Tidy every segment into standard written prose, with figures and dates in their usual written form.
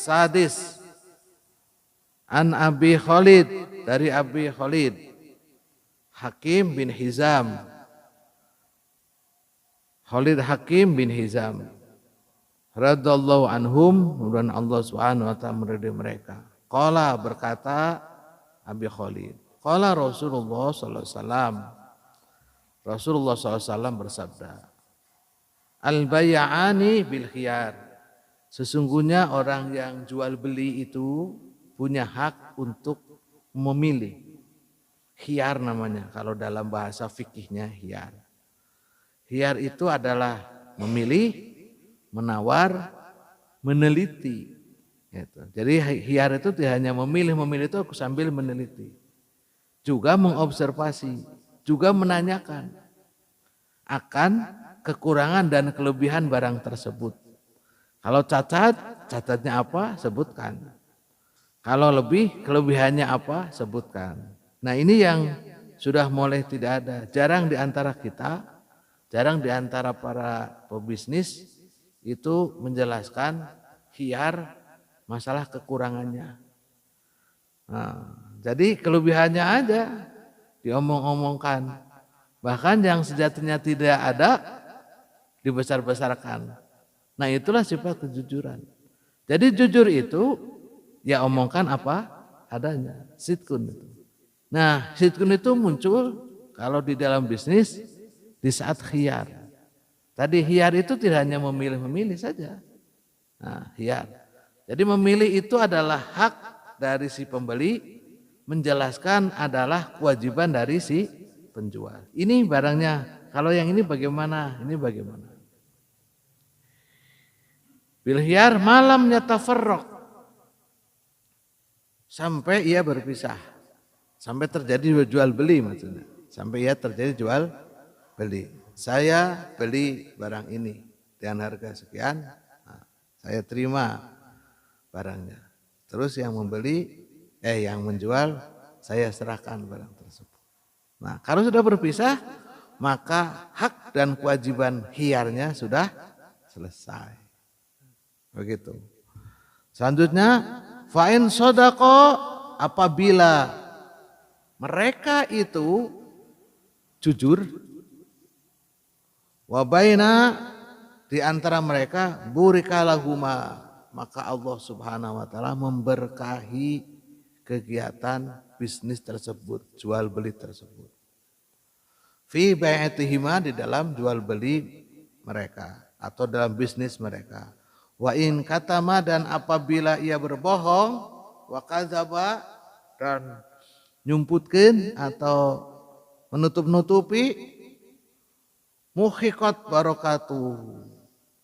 As-sadis an Abi Khalid, dari Abi Khalid Hakim bin Hizam, Khalid Hakim bin Hizam radhiyallahu anhum, mudah Allah Subhanahu wa taala meridai mereka. Qala, berkata Abi Khalid, qala Rasulullah sallallahu alaihi wasallam, Rasulullah sallallahu alaihi wasallam bersabda, al-bay'ani bil khiyar, sesungguhnya orang yang jual beli itu punya hak untuk memilih. Khiyar namanya kalau dalam bahasa fikihnya khiyar. Khiyar itu adalah memilih, menawar, meneliti. Gitu. Jadi khiyar itu tidak hanya memilih itu sambil meneliti. Juga mengobservasi, juga menanyakan akan kekurangan dan kelebihan barang tersebut. Kalau cacat, cacatnya apa? Sebutkan. Kalau lebih, kelebihannya apa? Sebutkan. Nah ini yang sudah mulai tidak ada. Jarang di antara kita, jarang di antara para pebisnis itu menjelaskan khiyar masalah kekurangannya. Nah, jadi kelebihannya aja diomong-omongkan. Bahkan yang sejatinya tidak ada dibesar-besarkan. Nah itulah sifat kejujuran. Jadi jujur itu ya omongkan apa adanya, sidqun itu. Nah sidqun itu muncul kalau di dalam bisnis di saat khiyar. Tadi khiyar itu tidak hanya memilih-memilih saja. Nah khiyar. Jadi memilih itu adalah hak dari si pembeli, menjelaskan adalah kewajiban dari si penjual. Ini barangnya, kalau yang ini bagaimana, ini bagaimana. Bil khiyar malam yatafarraq, sampai ia berpisah, sampai terjadi jual beli maksudnya, sampai ia terjadi jual beli. Saya beli barang ini dengan harga sekian, nah, saya terima barangnya. Terus yang membeli, yang menjual, saya serahkan barang tersebut. Nah kalau sudah berpisah, maka hak dan kewajiban khiyarnya sudah selesai. Begitu. Selanjutnya, fa'in sodako, apabila mereka itu jujur, wabaina di antara mereka burikalahuma, maka Allah Subhanahu wa taala memberkahi kegiatan bisnis tersebut, jual beli tersebut. Fi bai'atihima, di dalam jual beli mereka atau dalam bisnis mereka. Wa in katama, dan apabila ia berbohong, wa kadzaba, dan nyumputkeun atau menutup-nutupi, muhiqat barakatuh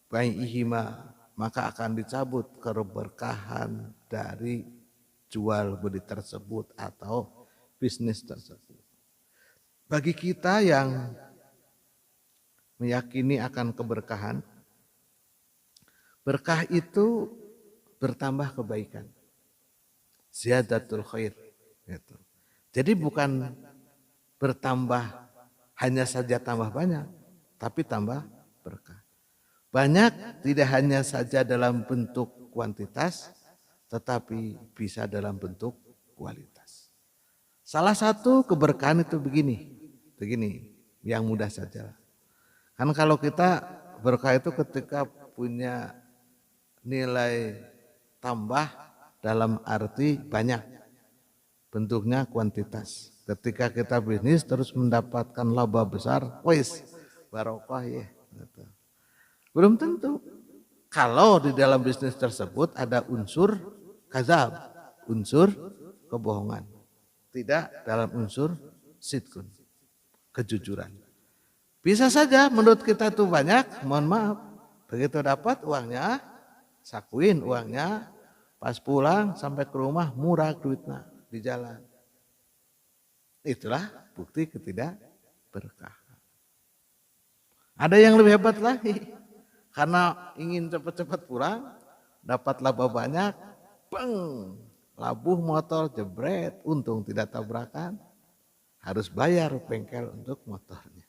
bai'ihima, maka akan dicabut keberkahan dari jual beli tersebut atau bisnis tersebut. Bagi kita yang meyakini akan keberkahan, berkah itu bertambah kebaikan, ziyadatul khair. Gitu. Jadi bukan bertambah hanya saja tambah banyak, tapi tambah berkah. Banyak tidak hanya saja dalam bentuk kuantitas, tetapi bisa dalam bentuk kualitas. Salah satu keberkahan itu begini, yang mudah saja. Kan kalau kita berkah itu ketika punya nilai tambah dalam arti banyak, bentuknya kuantitas. Ketika kita bisnis terus mendapatkan laba besar, wis barokah ya. Belum tentu. Kalau di dalam bisnis tersebut ada unsur kadzab, unsur kebohongan. Tidak dalam unsur sidqun, kejujuran. Bisa saja menurut kita itu banyak, mohon maaf. Begitu dapat uangnya, sakuin uangnya, pas pulang sampai ke rumah murah duitnya di jalan. Itulah bukti ketidakberkahan. Ada yang lebih hebat lagi. Karena ingin cepat-cepat pulang, dapat laba banyak, bang, labuh motor jebret, untung tidak tabrakan, harus bayar bengkel untuk motornya,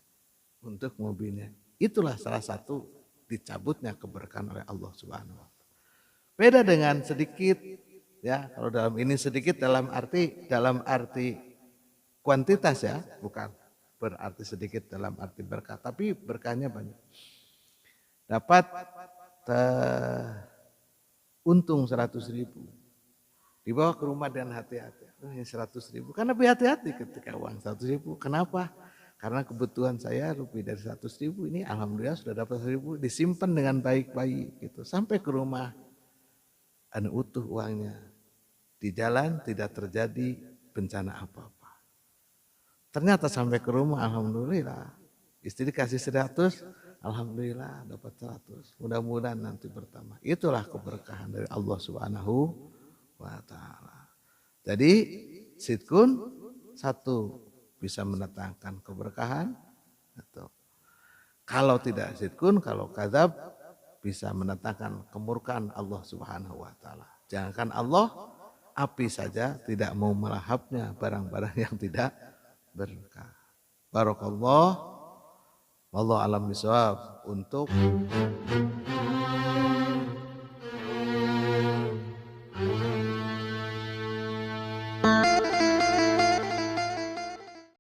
untuk mobilnya. Itulah salah satu dicabutnya keberkahan oleh Allah Subhanahu wa taala. Beda dengan sedikit, ya. Kalau dalam ini sedikit dalam arti kuantitas ya, bukan berarti sedikit dalam arti berkah, tapi berkahnya banyak. Dapat untung 100.000, dibawa ke rumah dan hati-hati. Ini 100.000, kan lebih hati-hati ketika uang 100.000. Kenapa? Karena kebutuhan saya lebih dari 100.000, ini alhamdulillah sudah dapat 1.000, disimpan dengan baik-baik gitu. Sampai ke rumah, utuh uangnya. Di jalan tidak terjadi bencana apa-apa. Ternyata sampai ke rumah, alhamdulillah. Istri kasih 100, alhamdulillah dapat 100. Mudah-mudahan nanti bertambah. Itulah keberkahan dari Allah Subhanahu wa ta'ala. Jadi sidqun satu bisa mendatangkan keberkahan, atau kalau tidak sidqun, kalau kadzab bisa mendatangkan kemurkaan Allah Subhanahu wa ta'ala. Jangankan Allah, api saja tidak mau melahapnya barang-barang yang tidak berkah. Barakallah, wallahu alam bisawab. Untuk